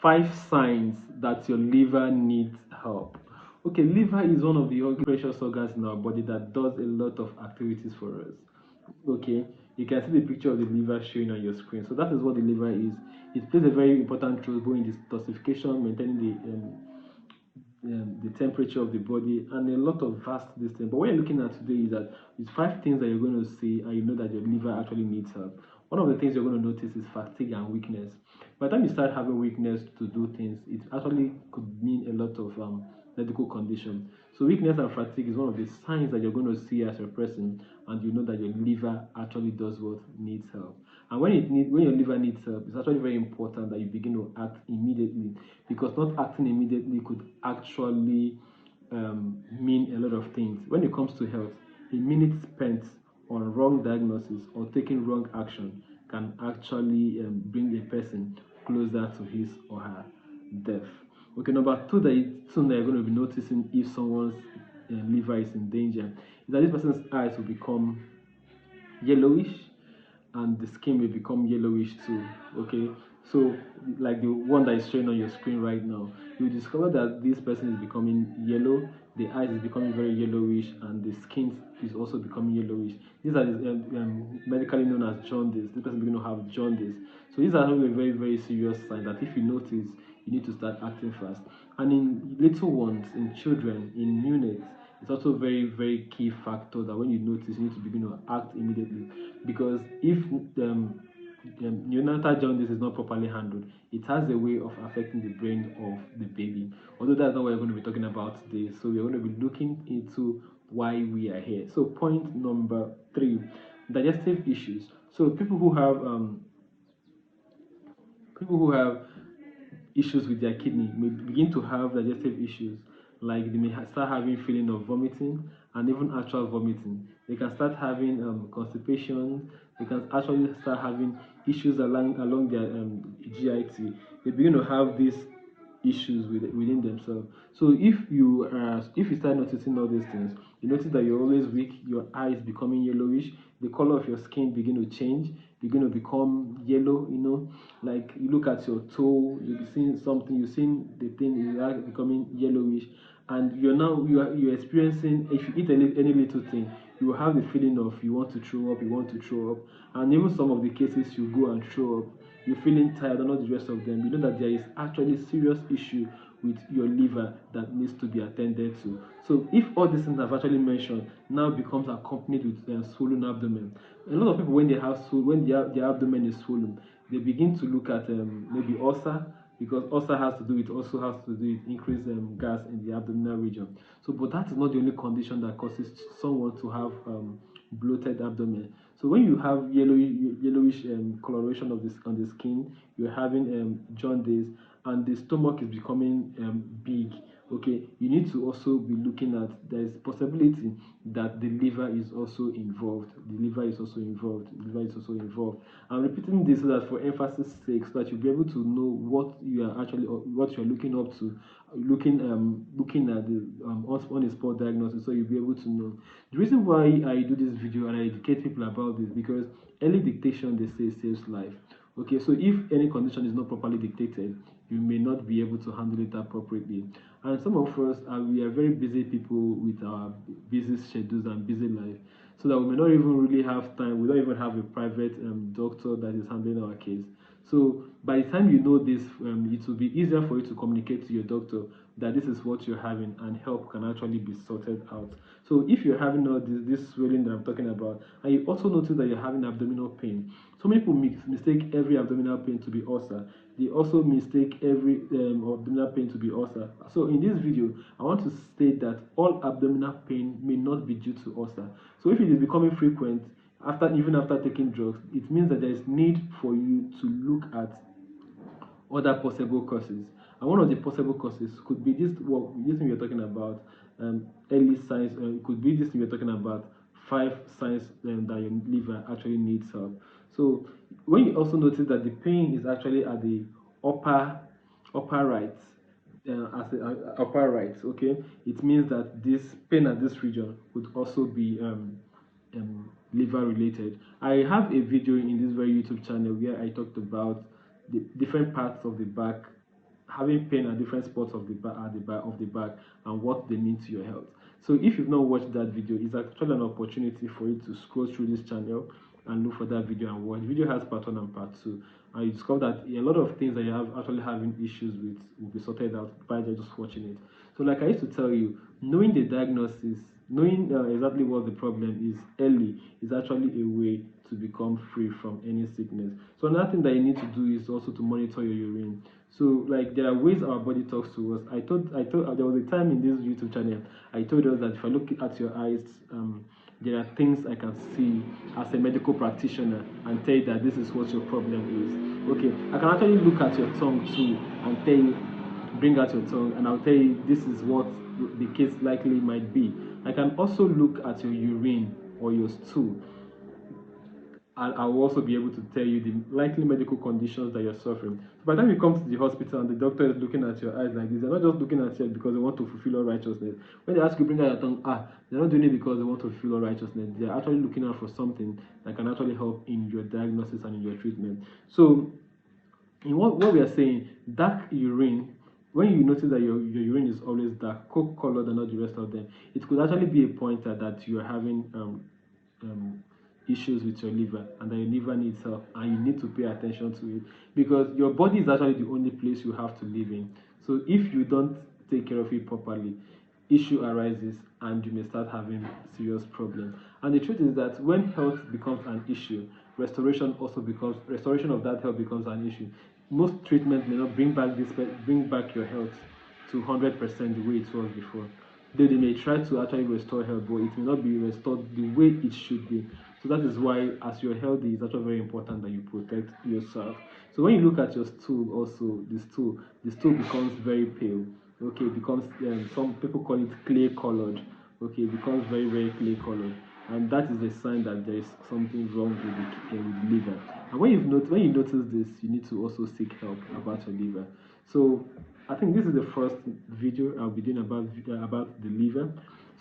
5 signs that your liver needs help. Okay, liver is one of the precious organs in our body that does a lot of activities for us. Okay, you can see the picture of the liver showing on your screen. So that is what the liver is. It plays a very important role both in detoxification, maintaining the temperature of the body, and a lot of vast distance. But what you're looking at today is that it's 5 things that you're going to see, and you know that your liver actually needs help. One of the things you're going to notice is fatigue and weakness. By the time you start having weakness to do things, it actually could mean a lot of medical condition. So weakness and fatigue is one of the signs that you're going to see as a person, and you know that your liver actually does what needs help. And when your liver needs help, it's actually very important that you begin to act immediately, because not acting immediately could actually mean a lot of things. When it comes to health, a minute spent on wrong diagnosis or taking wrong action can actually bring a person closer to his or her death. Okay, number two, soon that you're going to be noticing if someone's liver is in danger is that this person's eyes will become yellowish and the skin will become yellowish too. Okay, so like the one that is showing on your screen right now, you discover that this person is becoming yellow, the eyes is becoming very yellowish, and the skin is also becoming yellowish. These are medically known as jaundice. This person begin to have jaundice. So these are a very serious sign that if you notice, you need to start acting fast. And in little ones, in children, in neonates, it's also very key factor that when you notice, you need to begin to act immediately, because if neonatal jaundice is not properly handled, it has a way of affecting the brain of the baby. Although that's not what we're going to be talking about today, so we're going to be looking into why we are here. So point number 3, digestive issues. So people who have issues with their kidney may begin to have digestive issues, like they may start having feeling of vomiting and even actual vomiting. They can start having constipation. They can actually start having issues along their GIT. They begin to have these issues within themselves. So if you start noticing all these things, you notice that you're always weak, your eyes becoming yellowish, the color of your skin begin to change, begin to become yellow. Like you look at your toe, you're seeing something, you're seeing the thing is becoming yellowish, and you're experiencing, if you eat any little thing, you will have the feeling of you want to throw up, and even some of the cases you go and throw up, you're feeling tired and all the rest of them. You know that there is actually serious issue with your liver that needs to be attended to. So if all these things I've actually mentioned now becomes accompanied with swollen abdomen, a lot of people, when their abdomen is swollen, they begin to look at maybe ulcer, because ulcer also has to do with increased gas in the abdominal region. So, but that is not the only condition that causes someone to have bloated abdomen. So when you have yellowish coloration of this on the skin, you're having jaundice, and the stomach is becoming big. Okay, you need to also be looking at, there is possibility that the liver is also involved. I'm repeating this so that for emphasis sake, so that you'll be able to know what you're looking up to, looking at the on a spot diagnosis, so you'll be able to know. The reason why I do this video and I educate people about this, because early dictation, they say, saves life. Okay, so if any condition is not properly dictated, you may not be able to handle it appropriately. And some of us we are very busy people with our busy schedules and busy life, so that we may not even really have time. We don't even have a private doctor that is handling our case. So by the time you know this, it will be easier for you to communicate to your doctor that this is what you're having, and help can actually be sorted out. So if you're having all this swelling that I'm talking about, and you also notice that you're having abdominal pain, some people mistake every abdominal pain to be ulcer. They also mistake every abdominal pain to be ulcer. So in this video, I want to state that all abdominal pain may not be due to ulcer. So if it is becoming frequent even after taking drugs, it means that there is need for you to look at other possible causes. And one of the possible causes could be this thing we're talking about, early signs. It could be this thing we're talking about, 5 signs that your liver actually needs help. So when you also notice that the pain is actually at the upper right, upper right, okay, it means that this pain at this region would also be liver related. I have a video in this very YouTube channel where I talked about the different parts of the back having pain at different spots of the back, of the back, and what they mean to your health. So if you've not watched that video, it's actually an opportunity for you to scroll through this channel and look for that video and watch. The video has part 1 and part 2, and you discover that a lot of things that you have actually having issues with will be sorted out by just watching it. So like I used to tell you, knowing the diagnosis, knowing exactly what the problem is early is actually a way to become free from any sickness. So another thing that you need to do is also to monitor your urine. So like there are ways our body talks to us. I told there was a time in this YouTube channel I told us that if I look at your eyes, there are things I can see as a medical practitioner and tell you that this is what your problem is. Okay, I can actually look at your tongue too and tell you, bring out your tongue, and I'll tell you this is what the case likely might be. I can also look at your urine or your stool, and I will also be able to tell you the likely medical conditions that you're suffering. So by the time you come to the hospital and the doctor is looking at your eyes like this, they're not just looking at you because they want to fulfill all righteousness. When they ask you to bring out your tongue, they're not doing it because they want to fulfill all righteousness. They're actually looking out for something that can actually help in your diagnosis and in your treatment. So in what we are saying, dark urine, when you notice that your urine is always dark, coke colored and not the rest of them, it could actually be a pointer that you are having issues with your liver and that your liver needs help, and you need to pay attention to it, because your body is actually the only place you have to live in. So if you don't take care of it properly, issue arises and you may start having serious problems. And the truth is that when health becomes an issue, restoration of that health becomes an issue. Most treatments may not bring back your health to 100% the way it was before. They may try to actually restore health, but it may not be restored the way it should be. So that is why, as you're healthy, it's actually very important that you protect yourself. So when you look at your stool, also the stool becomes very pale. Okay, it becomes some people call it clay colored. Okay, it becomes very very clay colored, and that is a sign that there is something wrong with the liver. And when you notice this, you need to also seek help about your liver. So I think this is the first video I'll be doing about the liver.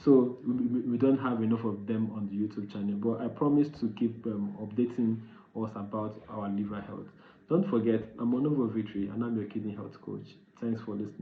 So we don't have enough of them on the YouTube channel, but I promise to keep updating us about our liver health. Don't forget, I'm Onovo Victory and I'm your kidney health coach. Thanks for listening.